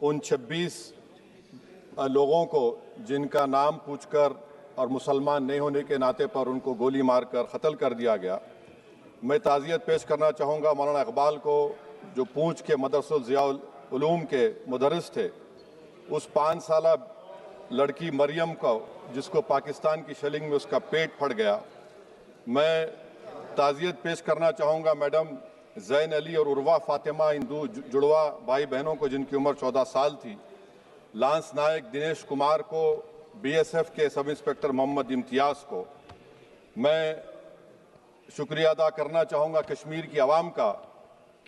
उन 26 लोगों को जिनका नाम पूछकर और मुसलमान नहीं होने के नाते पर उनको गोली मारकर कत्ल कर दिया गया, मैं ताज़ियत पेश करना चाहूँगा मौलाना इकबाल को, जो पूंछ के मदरसुल ज़ियाउल उलूम के मुदर्रिस थे। उस 5 साला लड़की मरियम को, जिसको पाकिस्तान की शेलिंग में उसका पेट फट गया। मैं ताज़ियत पेश करना चाहूँगा मैडम ज़ैन अली और उर्वा फातिमा, इन दो जुड़वा भाई बहनों को जिनकी उम्र 14 साल थी। लांस नायक दिनेश कुमार को, बीएसएफ के सब इंस्पेक्टर मोहम्मद इम्तियाज़ को। मैं शुक्रिया अदा करना चाहूँगा कश्मीर की आवाम का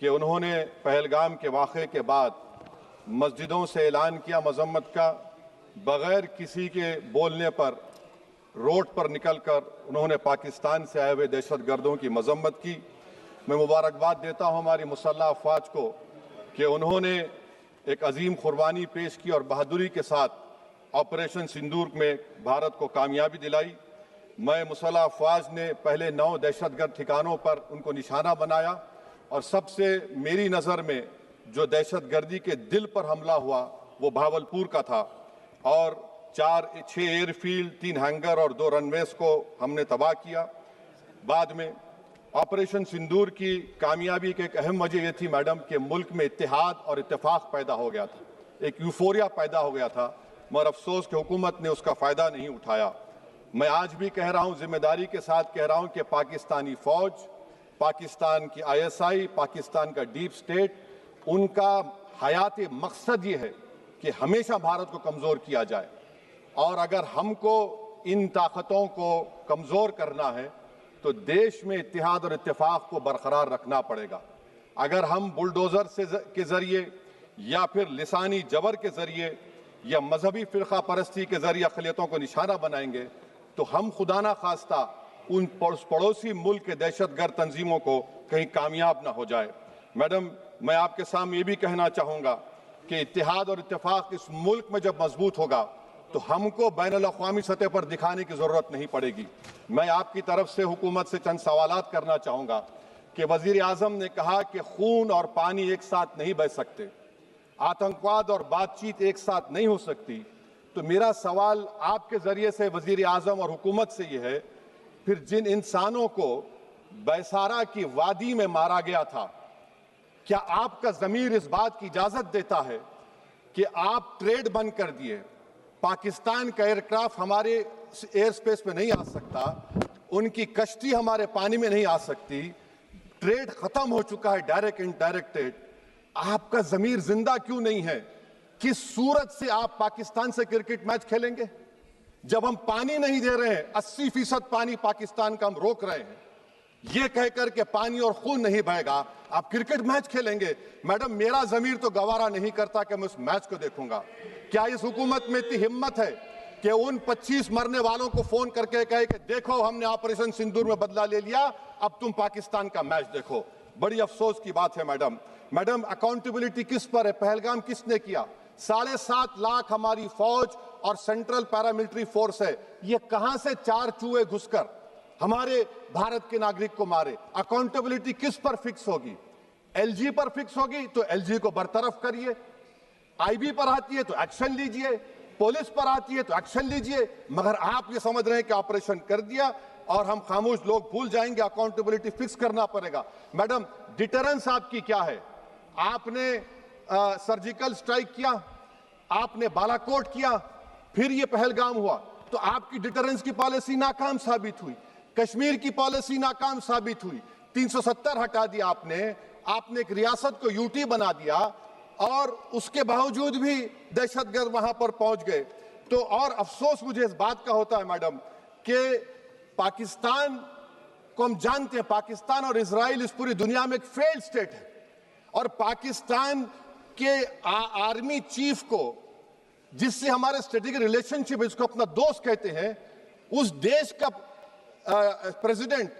कि उन्होंने पहलगाम के वाक़े के बाद मस्जिदों से ऐलान किया मजम्मत का, बग़ैर किसी के बोलने पर रोड पर निकलकर उन्होंने पाकिस्तान से आए हुए दहशतगर्दों की मजम्मत की। मैं मुबारकबाद देता हूँ हमारी मुसल्लह अफवाज को कि उन्होंने एक अजीम कुर्बानी पेश की और बहादुरी के साथ ऑपरेशन सिंदूर में भारत को कामयाबी दिलाई। मैं मुसल्लह अफवाज ने पहले 9 दहशतगर्द ठिकानों पर उनको निशाना बनाया और सबसे मेरी नज़र में जो दहशतगर्दी के दिल पर हमला हुआ वो भावलपुर का था और 6 एयरफील्ड, 3 हैंगर और 2 रनवेज को हमने तबाह किया। बाद में ऑपरेशन सिंदूर की कामयाबी की एक अहम वजह यह थी मैडम कि मुल्क में इत्तेहाद और इत्तेफाक पैदा हो गया था, एक यूफोरिया पैदा हो गया था, मगर अफसोस कि हुकूमत ने उसका फ़ायदा नहीं उठाया। मैं आज भी कह रहा हूँ, जिम्मेदारी के साथ कह रहा हूँ कि पाकिस्तानी फ़ौज, पाकिस्तान की ISI, पाकिस्तान का डीप स्टेट, उनका हयाती मकसद ये है कि हमेशा भारत को कमज़ोर किया जाए और अगर हमको इन ताकतों को कमज़ोर करना है तो देश में इत्तेहाद और इत्तेफाक को बरकरार रखना पड़ेगा। अगर हम बुलडोज़र के ज़रिए या फिर लिसानी जबर के ज़रिए या मजहबी फ़िरक़ा परस्ती के ज़रिए अक़लियतों को निशाना बनाएंगे तो हम खुदा ना खास्ता उन पड़ोसी मुल्क के दहशतगर्द तंजीमों को कहीं कामयाब ना हो जाए। मैडम, मैं आपके सामने ये भी कहना चाहूँगा कि इत्तेहाद और इत्तेफाक इस मुल्क में जब मजबूत होगा तो हमको बैनुल-अक़वामी सतह पर दिखाने की ज़रूरत नहीं पड़ेगी। मैं आपकी तरफ से हुकूमत से चंद सवालात करना चाहूँगा कि वज़ीर आज़म ने कहा कि खून और पानी एक साथ नहीं बह सकते, आतंकवाद और बातचीत एक साथ नहीं हो सकती। तो मेरा सवाल आपके ज़रिए से वज़ीर आज़म और हुकूमत से ये है, फिर जिन इंसानों को बैसारा की वादी में मारा गया था, क्या आपका ज़मीर इस बात की इजाज़त देता है कि आप ट्रेड बंद कर दिए, पाकिस्तान का एयरक्राफ्ट हमारे एयर स्पेस में नहीं आ सकता, उनकी कश्ती हमारे पानी में नहीं आ सकती, ट्रेड खत्म हो चुका है डायरेक्ट इनडायरेक्टेड, आपका ज़मीर जिंदा क्यों नहीं है? किस सूरत से आप पाकिस्तान से क्रिकेट मैच खेलेंगे जब हम पानी नहीं दे रहे हैं? 80% पानी पाकिस्तान का हम रोक रहे हैं, ये कहकर के पानी और खून नहीं बहेगा, आप क्रिकेट मैच खेलेंगे? मैडम, मेरा ज़मीर तो गवारा नहीं करता कि मैं उस मैच को देखूंगा। क्या इस हुकूमत में इतनी हिम्मत है कि उन 25 मरने वालों को फोन करके कहे कि देखो हमने ऑपरेशन सिंदूर में बदला ले लिया, अब तुम पाकिस्तान का मैच देखो? बड़ी अफसोस की बात है मैडम, अकाउंटेबिलिटी किस पर है? पहलगाम किसने किया? 7.5 लाख हमारी फौज और सेंट्रल पैरामिलिट्री फोर्स है, ये कहां से 4 चूहे घुसकर हमारे भारत के नागरिक को मारे? अकाउंटेबिलिटी किस पर फिक्स होगी? LG पर फिक्स होगी तो LG को बरतरफ करिए, IB पर आती है तो एक्शन लीजिए, पुलिस पर आती है तो एक्शन लीजिए, मगर आप ये समझ रहे हैं कि ऑपरेशन कर दिया और हम खामोश लोग भूल जाएंगे। अकाउंटेबिलिटी फिक्स करना पड़ेगा। मैडम, डिटरेंस आपकी क्या है? आपने सर्जिकल स्ट्राइक किया, आपने बालाकोट किया, फिर ये पहलगाम हुआ, तो आपकी डिटरेंस की पॉलिसी नाकाम साबित हुई, कश्मीर की पॉलिसी नाकाम साबित हुई, 370 हटा दिया आपने एक रियासत को यूटी बना दिया और उसके बावजूद भी दहशतगर्द वहां पर पहुंच गए। तो और अफसोस मुझे इस बात का होता है मैडम कि पाकिस्तान को हम जानते हैं, पाकिस्तान और इजराइल इस पूरी दुनिया में एक फेल्ड स्टेट है और पाकिस्तान के आर्मी चीफ को, जिससे हमारे स्ट्रेटेजिक रिलेशनशिप, इसको अपना दोस्त कहते हैं, उस देश का प्रेसिडेंट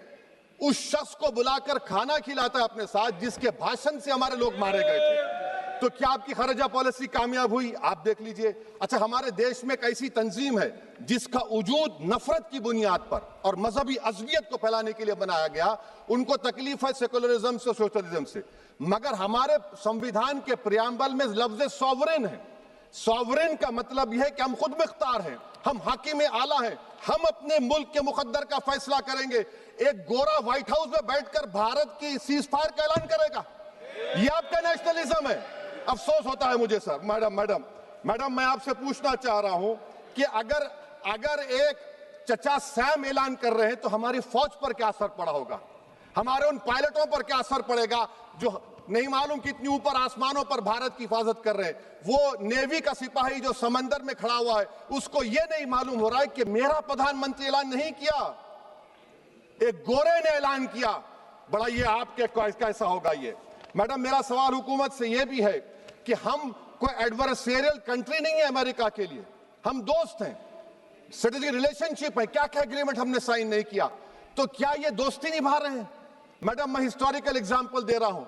उस शख्स को बुलाकर खाना खिलाता है अपने साथ जिसके भाषण से हमारे लोग मारे गए थे। तो क्या आपकी खारजा पॉलिसी कामयाब हुई? आप देख लीजिए। अच्छा, हमारे देश में एक ऐसी तंजीम है जिसका वजूद नफरत की बुनियाद पर और मजहबी अज़बियत को फैलाने के लिए बनाया गया। उनको तकलीफ है सेकुलरिज्म से, सोशलिज्म से, मगर हमारे संविधान के प्रियम्बल में लफ्ज सॉवरेन है। सॉवरेन का मतलब यह है कि हम खुद मुख्तार हैं, हम हाकिम आला हैं, हम अपने मुल्क के मुकद्दर का फैसला करेंगे। एक गोरा व्हाइट हाउस में बैठकर भारत की सीज फायर का ऐलान करेगा? यह आपका नेशनलिज्म है? अफसोस होता है मुझे सर। मैडम मैं आपसे पूछना चाह रहा हूं कि अगर एक चचा सैम ऐलान कर रहे हैं तो हमारी फौज पर क्या असर पड़ा होगा? हमारे उन पायलटों पर क्या असर पड़ेगा जो नहीं मालूम कितनी ऊपर आसमानों पर भारत की हिफाजत कर रहे हैं? वो नेवी का सिपाही जो समंदर में खड़ा हुआ है, उसको यह नहीं मालूम हो रहा है कि मेरा प्रधानमंत्री ऐलान नहीं किया, एक गोरे ने ऐलान किया। बड़ा ये आपके कैसा होगा ये? मैडम, मेरा सवाल हुकूमत से यह भी है कि हम कोई एडवर्सेरियल कंट्री नहीं है अमेरिका के लिए, हम दोस्त हैं, स्ट्रेटेजिक रिलेशनशिप है। क्या क्या एग्रीमेंट हमने साइन नहीं किया, तो क्या ये दोस्ती निभा रहे हैं? मैडम, मैं हिस्टोरिकल एग्जांपल दे रहा हूं।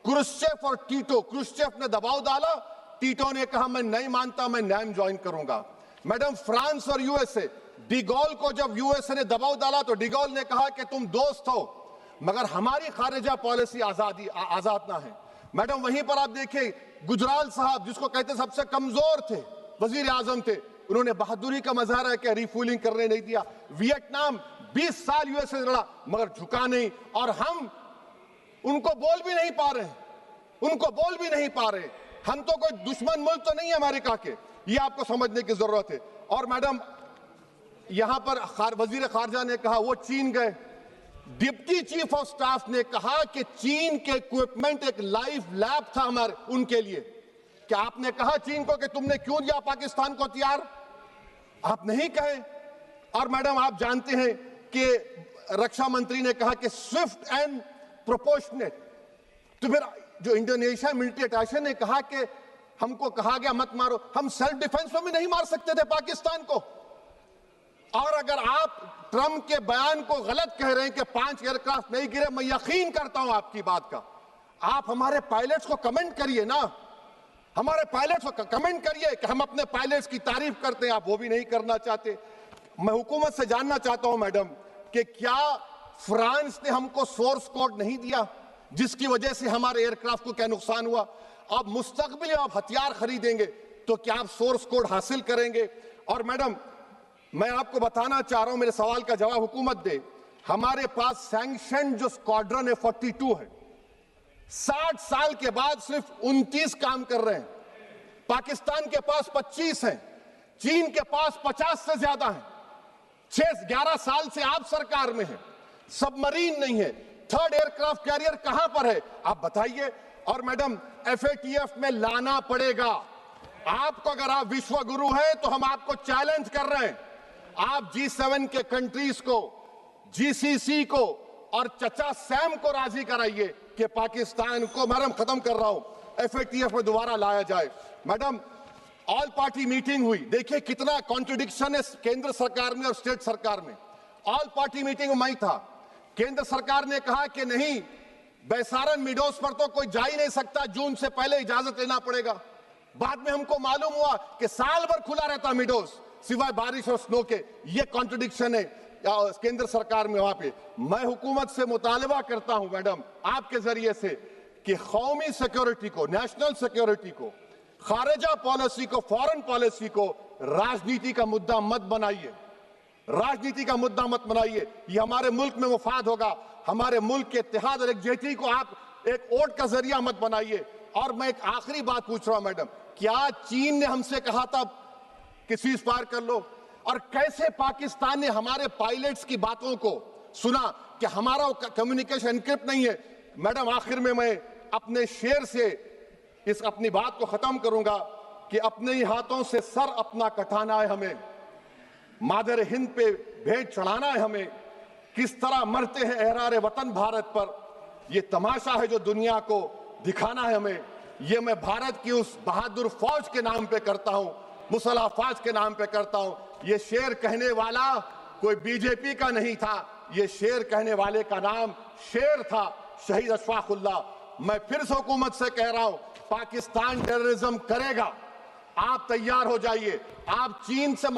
क्रुश्चेव और टीटो, क्रुश्चेव ने दबाव डाला, टीटो ने कहा मैं नहीं मानता, मैं नैम ज्वाइन करूंगा। मैडम, फ्रांस और यूएसए, डिगोल को जब यूएसए ने दबाव डाला तो डिगोल ने कहा कि तुम दोस्त हो मगर हमारी खारिजा पॉलिसी आजाद ना है। मैडम, वहीं पर आप देखिए गुजराल साहब, जिसको कहते सबसे कमजोर थे, वजीर आजम थे, उन्होंने बहादुरी का मजारा कि रिफूलिंग करने नहीं दिया। वियतनाम 20 साल यूएसए लड़ा मगर झुका नहीं, और हम उनको बोल भी नहीं पा रहे, हम तो कोई दुश्मन मुल्क तो नहीं है अमेरिका के, ये आपको समझने की जरूरत है। और मैडम, यहां पर वजीर खारजा ने कहा वो चीन गए, डिप्टी चीफ ऑफ स्टाफ ने कहा कि चीन के इक्विपमेंट एक लाइफ लैब था हमारे उनके लिए। क्या आपने कहा चीन को कि तुमने क्यों दिया पाकिस्तान को हथियार? आप नहीं कहे। और मैडम, आप जानते हैं कि रक्षा मंत्री ने कहा कि स्विफ्ट एंड प्रोपोर्शनेट, तो फिर जो इंडोनेशिया मिलिट्री अटैचे ने कहा कि हमको कहा गया मत मारो, हम सेल्फ डिफेंस में भी नहीं मार सकते थे पाकिस्तान को। और अगर आप ट्रंप के बयान को गलत कह रहे हैं कि 5 एयरक्राफ्ट नहीं गिरे, मैं यकीन करता हूं आपकी बात का। आप हमारे पायलट्स को कमेंट करिए ना, हमारे पायलट्स को कमेंट करिए कि हम अपने पायलट्स की तारीफ करते हैं, आप वो भी नहीं करना चाहते। मैं हुकूमत से जानना चाहता हूं मैडम कि क्या फ्रांस ने हमको सोर्स कोड नहीं दिया जिसकी वजह से हमारे एयरक्राफ्ट को क्या नुकसान हुआ? अब मुस्तकबिल में आप हथियार खरीदेंगे तो क्या आप सोर्स कोड हासिल करेंगे? और मैडम, मैं आपको बताना चाह रहा हूं, मेरे सवाल का जवाब हुकूमत दे। हमारे पास सैंक्शन जो स्क्वाड्रन है 42 है, 60 साल के बाद सिर्फ 29 काम कर रहे हैं। पाकिस्तान के पास 25 हैं, चीन के पास 50 से ज्यादा हैं। 11 साल से आप सरकार में हैं, सबमरीन नहीं है, थर्ड एयरक्राफ्ट कैरियर कहां पर है आप बताइए। और मैडम, FATF में लाना पड़ेगा आपको। अगर आप विश्व गुरु हैं तो हम आपको चैलेंज कर रहे हैं, आप G7 के कंट्रीज को, GCC को और चचा सैम को राजी कराइए कि पाकिस्तान को, मैडम खत्म कर रहा हूं, FATF में दोबारा लाया जाए। मैडम, ऑल पार्टी मीटिंग हुई, देखिए कितना कॉन्ट्रडिक्शन है केंद्र सरकार में और स्टेट सरकार में। ऑल पार्टी मीटिंग में मैं था, केंद्र सरकार ने कहा कि नहीं, बैसारन मिडोस पर तो कोई जा ही नहीं सकता, जून से पहले इजाजत लेना पड़ेगा। बाद में हमको मालूम हुआ कि साल भर खुला रहता मिडोस सिवाय बारिश और स्नो के। ये कॉन्ट्रडिक्शन है केंद्र सरकार में। वहां पे मैं हुकूमत से मुतालबा करता हूं मैडम आपके जरिए से कि कौमी सिक्योरिटी को, नेशनल सिक्योरिटी को, खारिजा पॉलिसी को, फॉरेन पॉलिसी को राजनीति का मुद्दा मत बनाइए, राजनीति का मुद्दा मत बनाइए। ये हमारे मुल्क में मुफाद होगा, हमारे मुल्क के इत्तेहाद और एकजुटती को आप एक वोट का जरिया मत बनाइए। और मैं एक आखिरी बात पूछ रहा हूं मैडम, क्या चीन ने हमसे कहा था कि सीज फायर कर लो? और कैसे पाकिस्तान ने हमारे पायलट्स की बातों को सुना कि हमारा कम्युनिकेशन एनक्रिप्ट नहीं है? मैडम, आखिर में मैं अपने शेर से इस अपनी बात को खत्म करूंगा कि अपने ही हाथों से सर अपना कटाना है हमें, मादर हिंद पे भेंट चढ़ाना है हमें। किस तरह मरते हैं एहरारे वतन भारत पर, यह तमाशा है जो दुनिया को दिखाना है हमें। ये मैं भारत की उस बहादुर फौज के नाम पे करता हूं, मुसल्ह फौज के नाम पे करता हूं। ये शेर कहने वाला कोई बीजेपी का नहीं था, ये शेर कहने वाले का नाम शेर था, शहीद अशफाकुल्लाह। मैं फिर से हुकूमत से कह रहा हूं, पाकिस्तान टेररिज्म करेगा। आप तैयार हो जाइए। आप चीन से